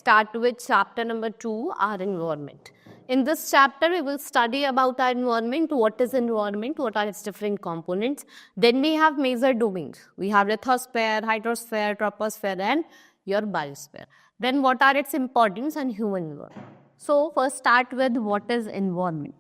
start with chapter number 2, our environment. In this chapter, we will study about our environment, what is environment, what are its different components. Then we have major domains. We have lithosphere, hydrosphere, troposphere, and your biosphere. Then what are its importance and human environment. So first start with what is environment.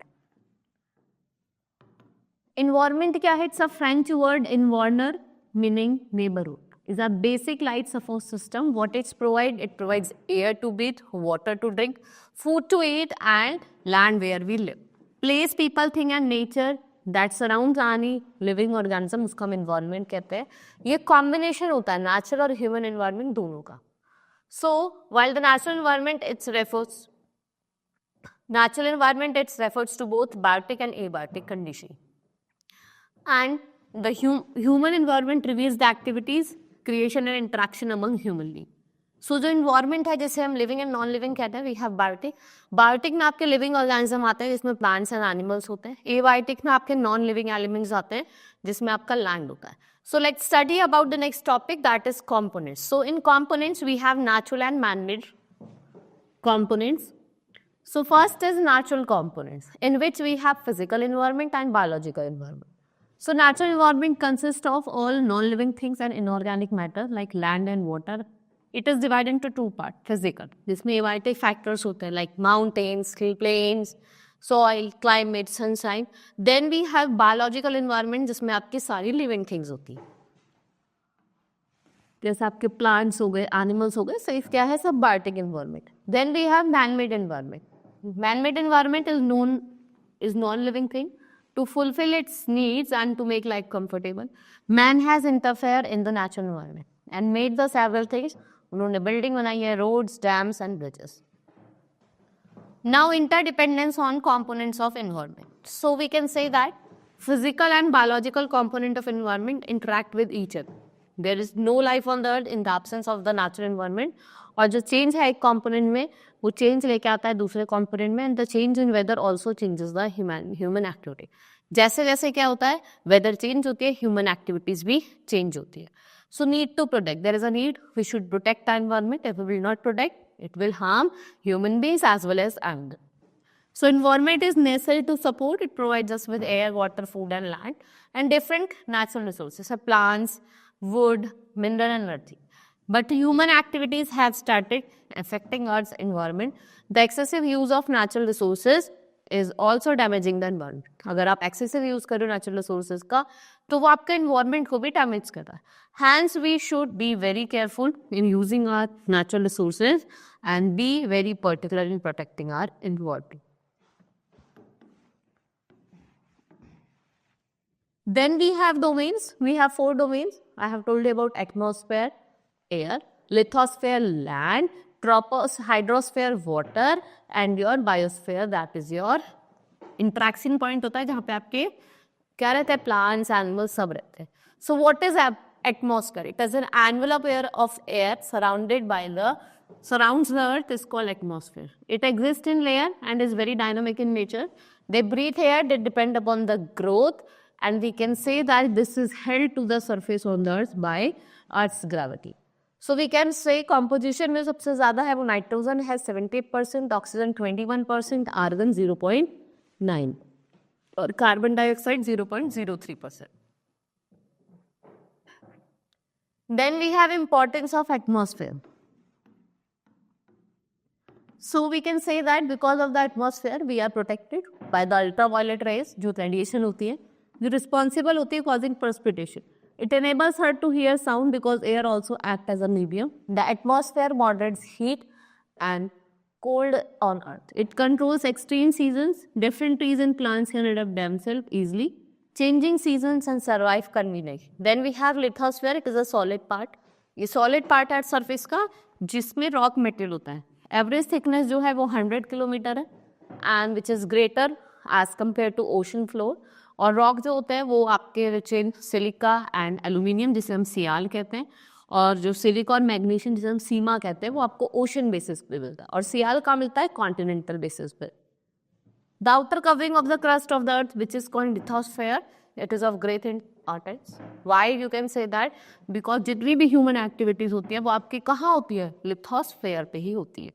Environment क्या है? It's a French word environner meaning neighborhood. Is a basic life support system. What it provides air to breathe, water to drink, food to eat, and land where we live. Place, people, thing and nature that surrounds any living organism, उसको हम environment कहते हैं. ये combination होता है natural और human environment दोनों का. So while the natural environment it refers to both biotic and abiotic condition. And the human environment reveals the activities, creation and interaction among human beings. So जो environment है जैसे हम living and non-living कहते हैं, we have biotic. Biotic में आपके living organism आते हैं जिसमें plants and animals होते हैं. Abiotic में आपके non-living elements आते हैं जिसमें आपका land होता है. So let's study about the next topic, that is components. So in components we have natural and man-made components. So first is natural components, in which we have physical environment and biological environment. So natural environment consists of all non-living things and inorganic matter like land and water. It is divided into two parts, physical, जिसमें abiotic factors होते हैं like mountains, hill plains, soil, climate, sunshine. Then we have biological environment जिसमें आपकी सारी living things होती हैं. जैसे आपके plants हो गए, animals हो गए, safe क्या है सब biotic environment. Then we have man-made environment. Man-made environment is non-living thing. To fulfill its needs and to make life comfortable, man has interfered in the natural environment and made the several things. उन्होंने building बनाई है, roads, dams and bridges. Now interdependence on components of environment. So we can say that physical and biological component of environment interact with each other. There is no life on the earth in the absence of the natural environment. और जो change है एक component में वो change लेके आता है दूसरे component में, and the change in weather also changes the human activity. जैसे जैसे क्या होता है weather change होती है, human activities भी change होती है. So need to protect. There is a need. We should protect the environment. If we will not protect, it will harm human beings as well as animals. So environment is necessary to support. It provides us with air, water, food and land and different natural resources, so plants, wood, mineral and earth. But human activities have started affecting Earth's environment. The excessive use of natural resources is also damaging the environment. अगर आप excessive use करो natural resources का, तो वो आपके environment को भी damage कर रहा है. Hence, we should be very careful in using our natural resources and be very particular in protecting our environment. Then we have domains. We have 4 domains. I have told you about atmosphere, air, lithosphere, land, hydrosphere, water, and your biosphere, that is your interaction point होता है जहाँ पे आपके क्या रहते हैं plants, animals सब रहते हैं. So what is atmosphere? It is an envelope of air surrounds the earth is called atmosphere. It exists in layer and is very dynamic in nature. They breathe air, they depend upon the growth, and we can say that this is held to the surface on the earth by Earth's gravity. So we can say composition में सबसे ज़्यादा है वो nitrogen has 70%, oxygen 21%, argon 0.9 और carbon dioxide 0.03%. Then we have importance of atmosphere. So we can say that because of the atmosphere we are protected by the ultraviolet rays जो radiation होती है जो responsible होती है causing precipitation. It enables her to hear sound because air also acts as a medium. The atmosphere moderates heat and cold on earth. It controls extreme seasons. Different trees and plants can adapt themselves easily. Changing seasons and survive conveniently. Then we have lithosphere. It is a solid part. ये solid part है surface का जिसमें rock material होता है. Average thickness जो है वो 100 kilometre है and which is greater as compared to ocean floor. और रॉक जो होते हैं वो आपके rich in silica and aluminium जिसे हम सियाल कहते हैं और जो सिलिका और मैग्नीशियम जिसे हम सीमा कहते हैं वो आपको ओशन बेसिस पे मिलता है और सियाल का मिलता है कॉन्टिनेंटल बेसिस पे. The outer covering of the crust of the earth which is called lithosphere it is of great importance. Why you can say that because जितनी भी ह्यूमन एक्टिविटीज होती है वो आपकी कहाँ होती है लिथोस्फेयर पे ही होती है.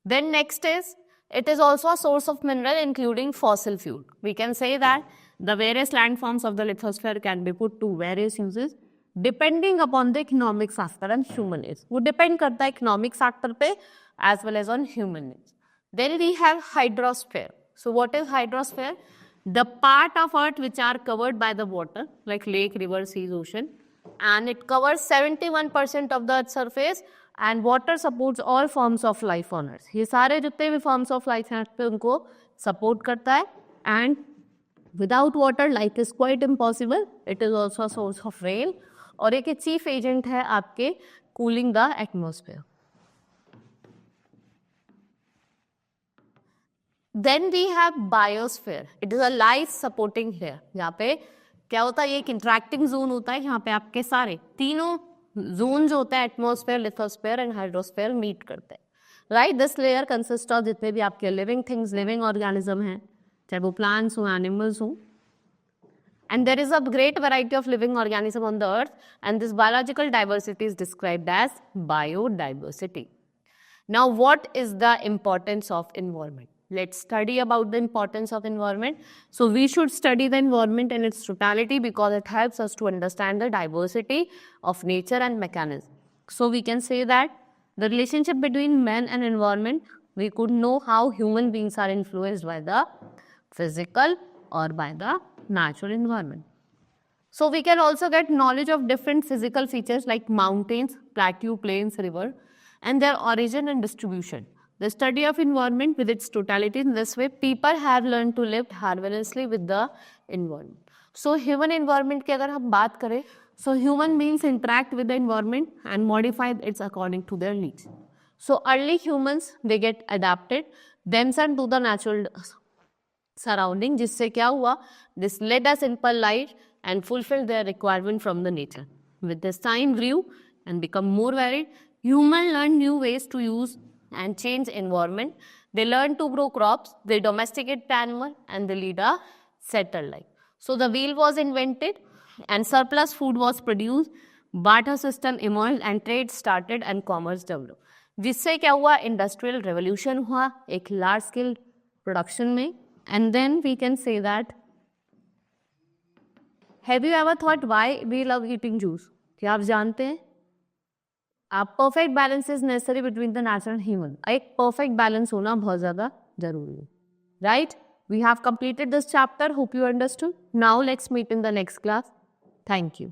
Then next is, it is also a source of mineral including fossil fuel. We can say that the various landforms of the lithosphere can be put to various uses depending upon the economic factor and human needs. वो depend करता है economic factor पे as well as on human needs. Then we have hydrosphere. So what is hydrosphere? The part of earth which are covered by the water, like lake, river, seas, ocean, and it covers 71% of the earth's surface, and water supports all forms of life on earth. ये सारे जितने भी forms of life हैं पे उनको support करता है, and without water life is quite impossible. It is also a source of rain, और एक chief agent है आपके cooling the atmosphere. Then we have biosphere. It is a life supporting layer. यहाँ पे क्या होता है, ये एक इंटरेक्टिंग जोन होता है, यहाँ पे आपके सारे तीनों जोन जो होता है atmosphere, lithosphere and hydrosphere meet करते हैं, right. This layer consist of जितने भी आपके लिविंग थिंग्स, लिविंग ऑर्गेनिज्म हैं, चाहे वो प्लांट्स हो, एनिमल्स हो. And there is a great variety of living organism on the earth, and this biological diversity is described as biodiversity. Now, what is the importance of environment? Let's study about the importance of environment. So we should study the environment in its totality because it helps us to understand the diversity of nature and mechanism. So we can say that the relationship between man and environment, we could know how human beings are influenced by the physical or by the natural environment. So we can also get knowledge of different physical features like mountains, plateau, plains, river, and their origin and distribution. The study of environment with its totality, in this way people have learned to live harmoniously with the environment. So human environment की अगर हम बात करें, so human beings interact with the environment and modify it according to their needs. So early humans, they get adapted themselves to the natural surrounding, जिससे क्या हुआ, this led a simple life and fulfilled their requirement from the nature. With this time grew and become more varied, humans learned new ways to use and change environment. They learn to grow crops, they domesticate animal, and they lead a settled life. So the wheel was invented and surplus food was produced, barter system emerged and trade started and commerce developed. जिससे क्या हुआ, industrial revolution हुआ एक large scale production में. And then we can say that, have you ever thought why we love eating juice? क्या आप जानते हैं? A perfect balance is necessary between the natural and human. एक perfect balance होना बहुत ज़्यादा जरूरी है, right? We have completed this chapter. Hope you understood. Now let's meet in the next class. Thank you.